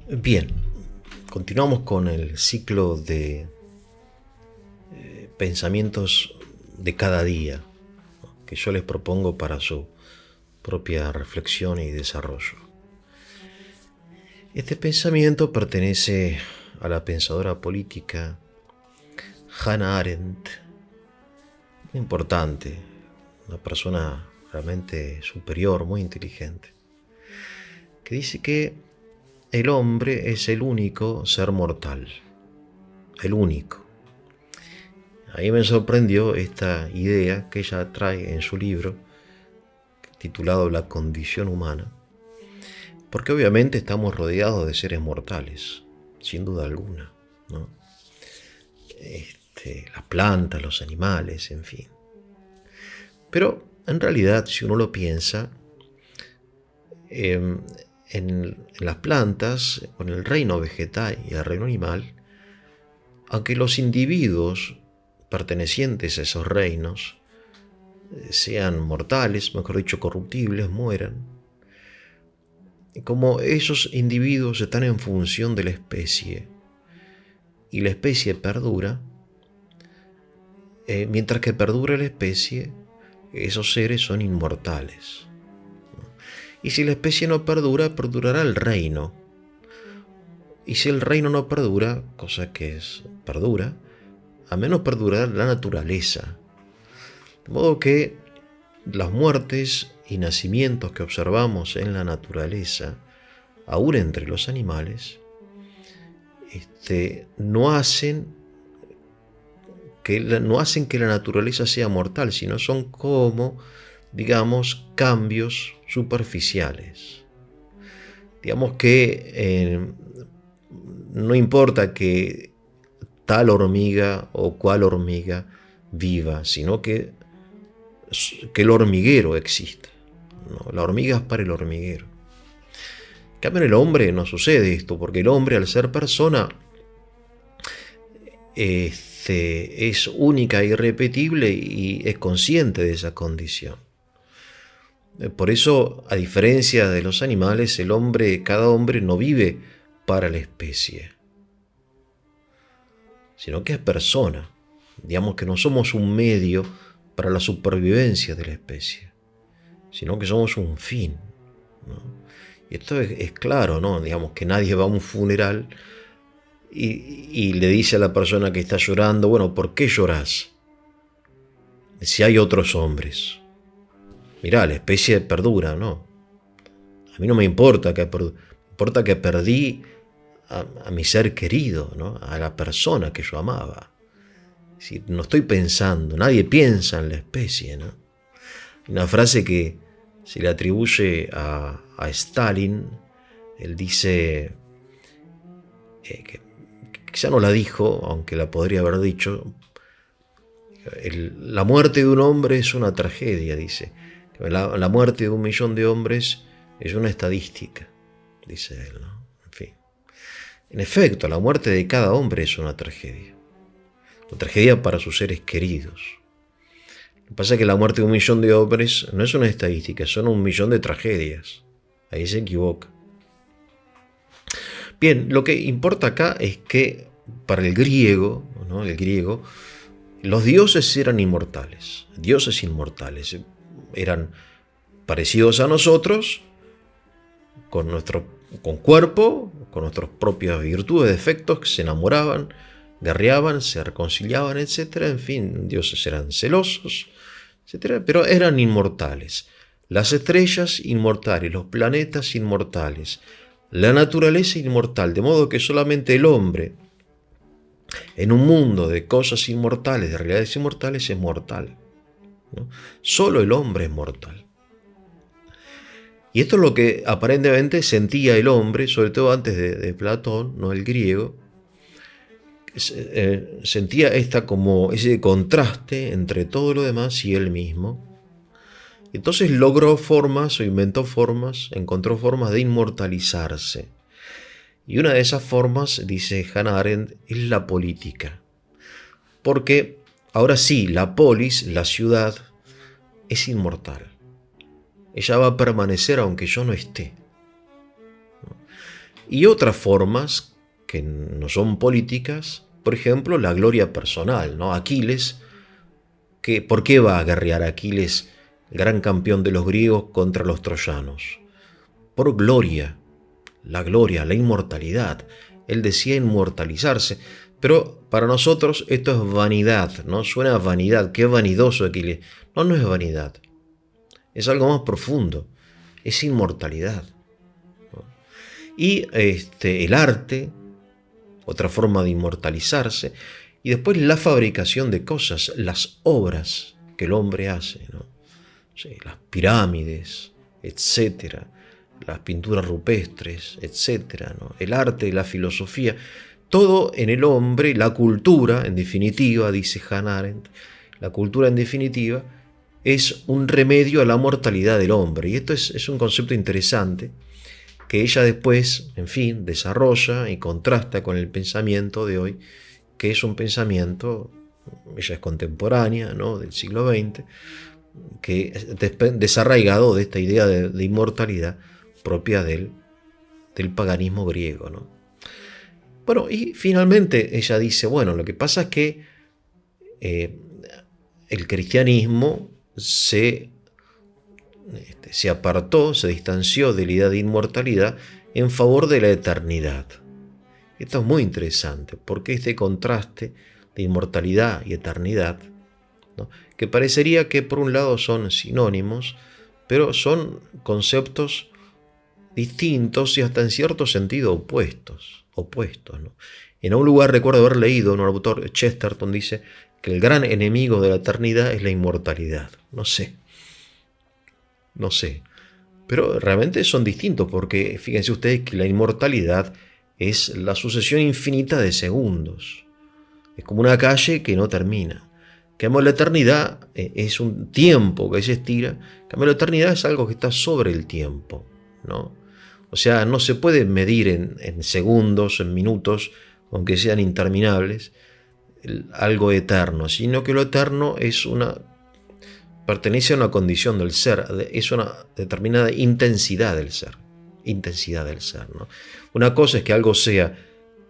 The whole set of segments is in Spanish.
Bien, continuamos con el ciclo de pensamientos de cada día, ¿no?, que yo les propongo para su propia reflexión y desarrollo. Este pensamiento pertenece a la pensadora política Hannah Arendt, muy importante, una persona realmente superior, muy inteligente, que dice que el hombre es el único ser mortal, el único. Ahí me sorprendió esta idea que ella trae en su libro titulado La condición humana, porque obviamente estamos rodeados de seres mortales, sin duda alguna, ¿no? Las plantas, los animales, en fin. Pero en realidad, si uno lo piensa, en las plantas, en el reino vegetal y el reino animal, aunque los individuos pertenecientes a esos reinos sean mortales, mejor dicho, corruptibles, mueran, como esos individuos están en función de la especie y la especie perdura, mientras que perdura la especie, esos seres son inmortales. Y si la especie no perdura, perdurará el reino. Y si el reino no perdura, cosa que perdura, a menos perdurará la naturaleza. De modo que las muertes y nacimientos que observamos en la naturaleza, aún entre los animales, no hacen que la naturaleza sea mortal, sino son como, digamos, cambios superficiales. Digamos que no importa que tal hormiga o cual hormiga viva, sino que el hormiguero exista, ¿no? La hormiga es para el hormiguero. En cambio, en el hombre no sucede esto, porque el hombre, al ser persona, es única e irrepetible y es consciente de esa condición. Por eso, a diferencia de los animales, cada hombre no vive para la especie, sino que es persona. Digamos que no somos un medio para la supervivencia de la especie, sino que somos un fin, ¿no? Y esto es claro, ¿no? Digamos que nadie va a un funeral y le dice a la persona que está llorando, bueno, ¿por qué llorás? Si hay otros hombres. Mirá, la especie perdura, ¿no? A mí no me importa que perdure, me importa que perdí a mi ser querido, ¿no? A la persona que yo amaba. Si no estoy pensando, nadie piensa en la especie, ¿no? Una frase que se le atribuye a Stalin. Él dice, que quizá no la dijo, aunque la podría haber dicho, la muerte de un hombre es una tragedia, dice. La muerte de 1.000.000 de hombres es una estadística, dice él, ¿no? En fin. En efecto, la muerte de cada hombre es una tragedia. Una tragedia para sus seres queridos. Lo que pasa es que la muerte de 1.000.000 de hombres no es una estadística, son 1.000.000 de tragedias. Ahí se equivoca. Bien, lo que importa acá es que para el griego, ¿no? Los dioses eran inmortales. Dioses inmortales. Eran parecidos a nosotros, con cuerpo, con nuestras propias virtudes, defectos, que se enamoraban, guerreaban, se reconciliaban, etc. En fin, dioses eran celosos, etc. Pero eran inmortales. Las estrellas inmortales, los planetas inmortales, la naturaleza inmortal, de modo que solamente el hombre, en un mundo de cosas inmortales, de realidades inmortales, es mortal, ¿no? Solo el hombre es mortal. Y esto es lo que aparentemente sentía el hombre, sobre todo antes de Platón, no el griego. Sentía como ese contraste entre todo lo demás y él mismo. Entonces logró formas o encontró formas de inmortalizarse. Y una de esas formas, dice Hannah Arendt, es la política. Porque ahora sí, la polis, la ciudad, es inmortal. Ella va a permanecer aunque yo no esté. y otras formas que no son políticas, por ejemplo, la gloria personal, ¿no? Aquiles, ¿por qué va a guerrear Aquiles, el gran campeón de los griegos, contra los troyanos? Por gloria, la inmortalidad. Él decía inmortalizarse, pero para nosotros esto es vanidad, ¿no? Suena a vanidad, qué vanidoso Aquiles. No, no es vanidad, es algo más profundo, es inmortalidad, ¿no? Y el arte, otra forma de inmortalizarse, y después la fabricación de cosas, las obras que el hombre hace, ¿no? Sí, las pirámides, etcétera, las pinturas rupestres, etcétera, ¿no? El arte, la filosofía, todo en el hombre, la cultura, en definitiva, dice Hannah Arendt, la cultura en definitiva es un remedio a la mortalidad del hombre. Y esto es un concepto interesante que ella después, en fin, desarrolla y contrasta con el pensamiento de hoy, que es un pensamiento, ella es contemporánea, ¿no?, del siglo XX, que es desarraigado de esta idea de inmortalidad propia del paganismo griego, ¿no? Bueno, y finalmente ella dice, bueno, lo que pasa es que el cristianismo se apartó, se distanció de la idea de inmortalidad en favor de la eternidad. Esto es muy interesante, porque este contraste de inmortalidad y eternidad, ¿no?, que parecería que por un lado son sinónimos, pero son conceptos distintos y hasta en cierto sentido opuestos, ¿no? En un lugar recuerdo haber leído, un autor, Chesterton, dice que el gran enemigo de la eternidad es la inmortalidad. No sé, pero realmente son distintos, porque fíjense ustedes que la inmortalidad es la sucesión infinita de segundos, es como una calle que no termina. En cambio, la eternidad es un tiempo que se estira. En cambio, la eternidad es algo que está sobre el tiempo, ¿no? O sea, no se puede medir en segundos, en minutos, aunque sean interminables, algo eterno, sino que lo eterno pertenece a una condición del ser, es una determinada intensidad del ser, ¿no? Una cosa es que algo sea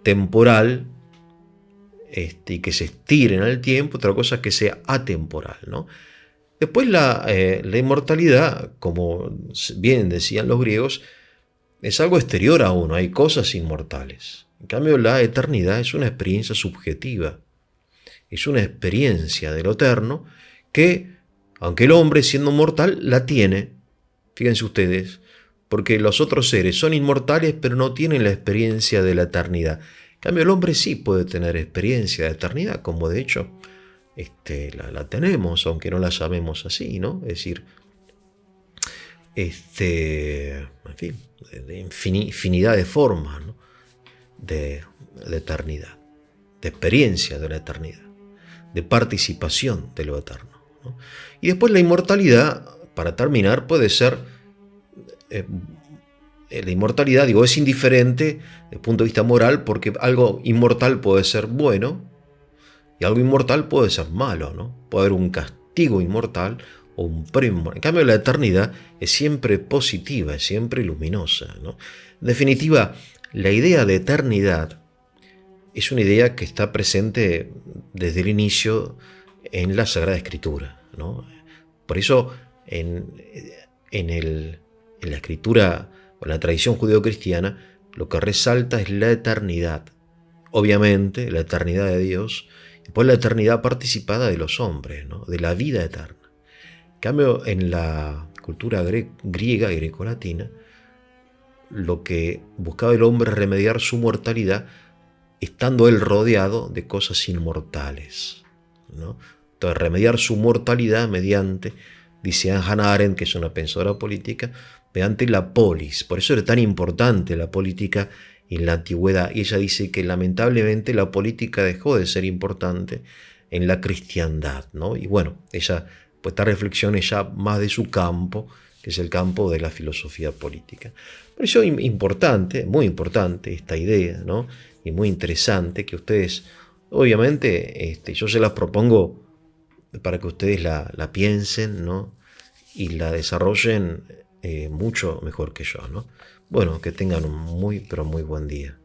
temporal, y que se estire en el tiempo, otra cosa es que sea atemporal, ¿no? Después la inmortalidad, como bien decían los griegos, es algo exterior a uno, hay cosas inmortales. En cambio, la eternidad es una experiencia subjetiva, es una experiencia de lo eterno que, aunque el hombre siendo mortal, la tiene. Fíjense ustedes, porque los otros seres son inmortales pero no tienen la experiencia de la eternidad. En cambio, el hombre sí puede tener experiencia de eternidad, como de hecho la tenemos, aunque no la llamemos así, ¿no? Es decir, en fin, de infinidad de formas, ¿no?, de eternidad, de experiencia de la eternidad, de participación de lo eterno, ¿no? Y después la inmortalidad, para terminar, puede ser... la inmortalidad, es indiferente desde el punto de vista moral, porque algo inmortal puede ser bueno y algo inmortal puede ser malo, ¿no? Puede haber un castigo inmortal o un premio. En cambio, la eternidad es siempre positiva, es siempre luminosa, ¿no? En definitiva, la idea de eternidad es una idea que está presente desde el inicio en la Sagrada Escritura, ¿no? Por eso en la Escritura, en la tradición judeocristiana, lo que resalta es la eternidad. Obviamente, la eternidad de Dios, y después la eternidad participada de los hombres, ¿no?, de la vida eterna. En cambio, en la cultura griega, grecolatina, lo que buscaba el hombre es remediar su mortalidad, estando él rodeado de cosas inmortales, ¿no? Entonces, remediar su mortalidad mediante, dice Hannah Arendt, que es una pensadora política, mediante la polis. Por eso era tan importante la política en la antigüedad. Y ella dice que lamentablemente la política dejó de ser importante en la cristiandad, ¿no? Y bueno, ella, pues esta reflexión es ya más de su campo, que es el campo de la filosofía política. Por eso es importante, muy importante esta idea, ¿no? Y muy interesante que ustedes, obviamente, yo se las propongo para que ustedes la piensen, ¿no?, y la desarrollen mucho mejor que yo, ¿no? Bueno, que tengan un muy, pero muy buen día.